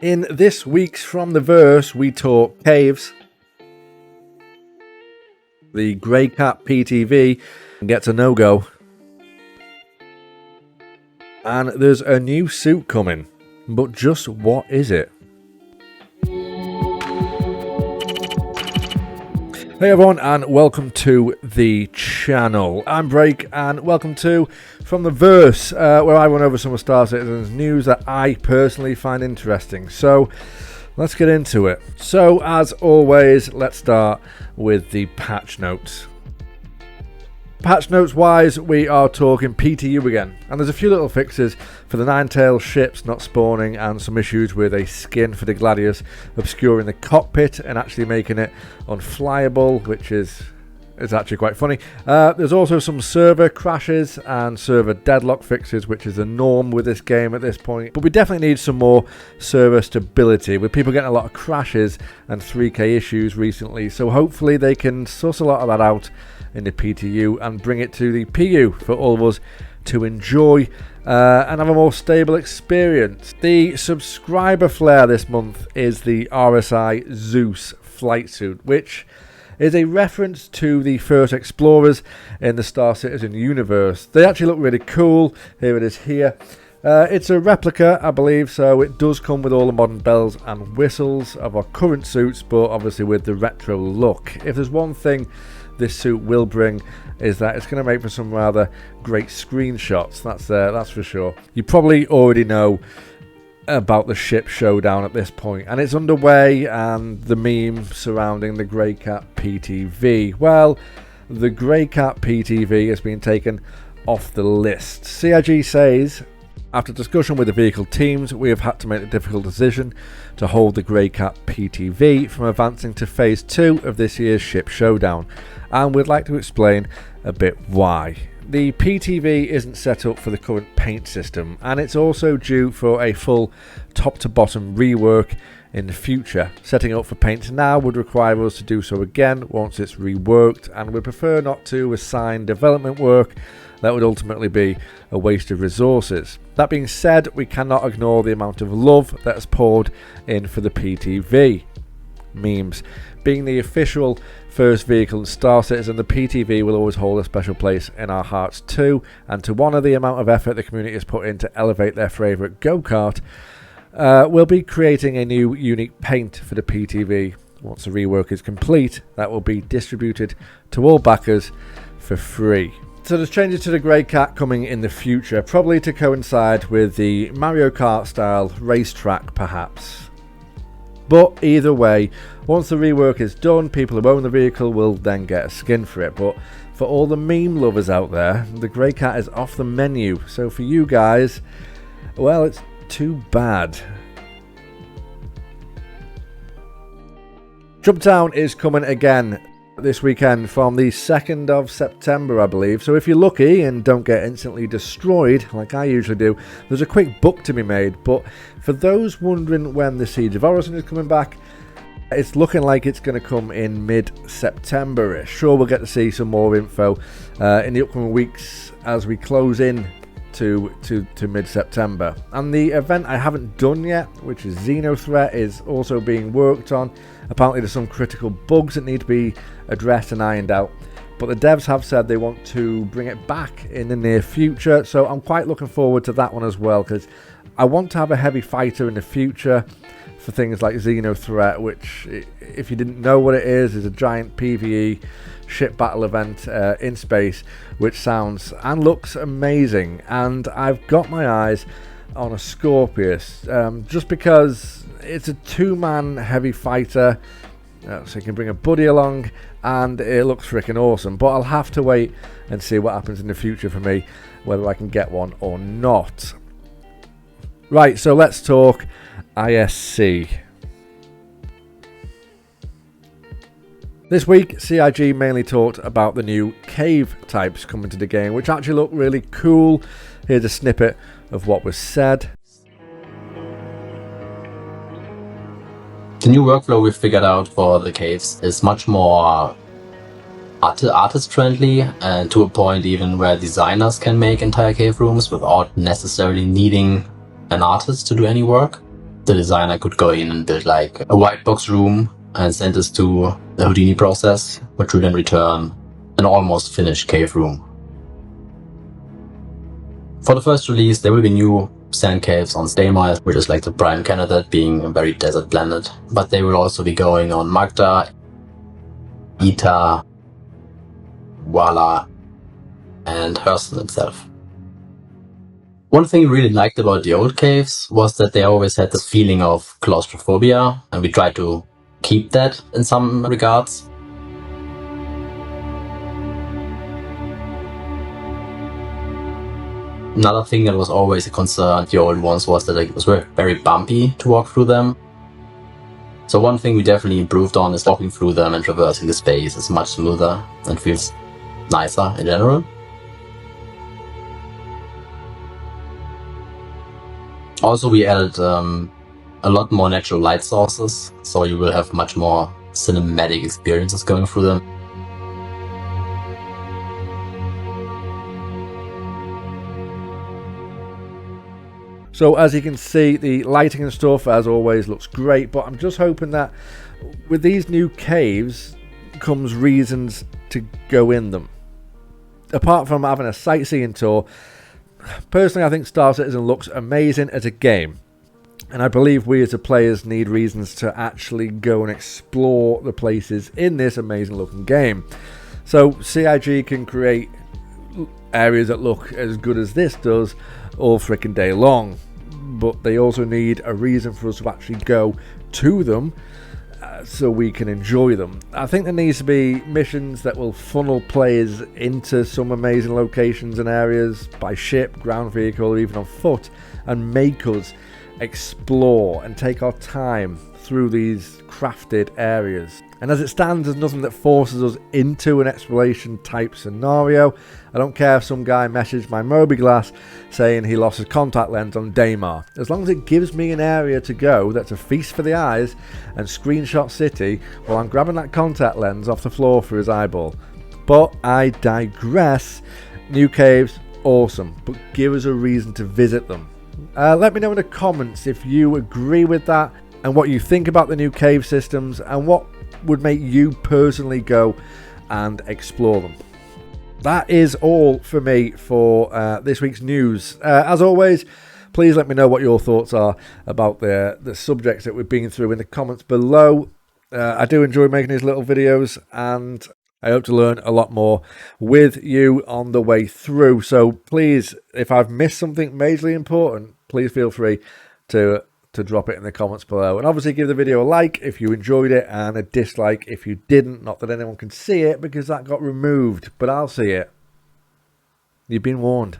In this week's From the Verse, we talk caves, the Grey Cat PTV gets a no-go, and there's a new suit coming, but just what is it? Hey everyone, and welcome to the channel. I'm Break, and welcome to From the Verse, where I run over some of Star Citizen's news that I personally find interesting. So let's get into it. So as always, let's start with the patch notes. Patch notes wise, we are talking PTU again, and there's a few little fixes for the nine-tailed ships not spawning, and some issues with a skin for the gladiators obscuring the cockpit and actually making it unflyable, which is actually quite funny. There's also some server crashes and server deadlock fixes, which is the norm with this game at this point, but we definitely need some more server stability, with people getting a lot of crashes and 3k issues recently, so hopefully they can suss a lot of that out in the PTU and bring it to the PU for all of us to enjoy and have a more stable experience. The subscriber flare this month is the RSI Zeus flight suit, which is a reference to the first explorers in the Star Citizen universe. They actually look really cool. Here it is here. It's a replica, I believe, so it does come with all the modern bells and whistles of our current suits, but obviously with the retro look. If there's one thing this suit will bring, is that it's going to make for some rather great screenshots. That's for sure. You probably already know about the ship showdown at this point, and it's underway, and the meme surrounding the Grey Cat PTV. Well, the Grey Cat PTV has been taken off the list. CIG says, after discussion with the vehicle teams, we have had to make the difficult decision to hold the Grey Cat PTV from advancing to Phase 2 of this year's ship showdown, and we'd like to explain a bit why. The PTV isn't set up for the current paint system, and it's also due for a full top to bottom rework in the future. Setting up for paint now would require us to do so again once it's reworked, and we prefer not to assign development work that would ultimately be a waste of resources. That being said, we cannot ignore the amount of love that is poured in for the PTV. Memes. Being the official first vehicle in Star Citizen, the PTV will always hold a special place in our hearts too, and to honour the amount of effort the community has put in to elevate their favourite go-kart, we'll be creating a new unique paint for the PTV. Once the rework is complete, that will be distributed to all backers for free. So there's changes to the Grey Cat coming in the future, probably to coincide with the Mario Kart style racetrack perhaps. But either way, once the rework is done, people who own the vehicle will then get a skin for it. But for all the meme lovers out there, the Grey Cat is off the menu. So for you guys, well, it's too bad. Jumptown is coming again this weekend from the 2nd of September, I believe. So if you're lucky and don't get instantly destroyed like I usually do, there's a quick book to be made. But for those wondering when the Siege of Orison is coming back, it's looking like it's going to come in mid-September-ish. Sure, we'll get to see some more info in the upcoming weeks as we close in to mid-September. And the event I haven't done yet, which is Xenothreat, is also being worked on. Apparently there's some critical bugs that need to be addressed and ironed out, but the devs have said they want to bring it back in the near future, so I'm quite looking forward to that one as well, because I want to have a heavy fighter in the future for things like Xenothreat, which, if you didn't know what it is a giant PvE ship battle event in space, which sounds and looks amazing. And I've got my eyes on a Scorpius, just because it's a two-man heavy fighter, so you can bring a buddy along, and it looks freaking awesome. But I'll have to wait and see what happens in the future for me, whether I can get one or not. Right, so let's talk ISC. This week, CIG mainly talked about the new cave types coming to the game, which actually look really cool. Here's a snippet of what was said. The new workflow we've figured out for the caves is much more artist friendly, and to a point even where designers can make entire cave rooms without necessarily needing an artist to do any work. the designer could go in and build like a white box room and send this to the Houdini process, which would then return an almost finished cave room. For the first release, there will be new sand caves on Daymar, which is like the prime candidate, being a very desert planet, but they will also be going on Magda, Ita, Wala, and Hurston itself. One thing we really liked about the old caves was that they always had this feeling of claustrophobia, and we tried to keep that in some regards. Another thing that was always a concern, the old ones, was that it was very bumpy to walk through them. So one thing we definitely improved on is walking through them and traversing the space is much smoother and feels nicer in general. Also, we added a lot more natural light sources, so you will have much more cinematic experiences going through them. So as you can see, the lighting and stuff, as always, looks great, but I'm just hoping that with these new caves comes reasons to go in them. Apart from having a sightseeing tour, personally I think Star Citizen looks amazing as a game, and I believe we as the players need reasons to actually go and explore the places in this amazing looking game. So CIG can create areas that look as good as this does all freaking day long, but they also need a reason for us to actually go to them so we can enjoy them. I think there needs to be missions that will funnel players into some amazing locations and areas by ship, ground vehicle, or even on foot, and make us explore and take our time through these crafted areas. And as it stands, there's nothing that forces us into an exploration type scenario. I don't care if some guy messaged my Mobiglass saying he lost his contact lens on Daymar. As long as it gives me an area to go that's a feast for the eyes and screenshot city while I'm grabbing that contact lens off the floor for his eyeball. But I digress. New caves, awesome, but give us a reason to visit them. Let me know in the comments if you agree with that and what you think about the new cave systems and what would make you personally go and explore them. That is all for me for this week's news. As always, please let me know what your thoughts are about the subjects that we've been through in the comments below. I do enjoy making these little videos, and I hope to learn a lot more with you on the way through. So please, if I've missed something majorly important, please feel free to drop it in the comments below. And obviously give the video a like if you enjoyed it, and a dislike if you didn't. Not that anyone can see it because that got removed, but I'll see it. You've been warned.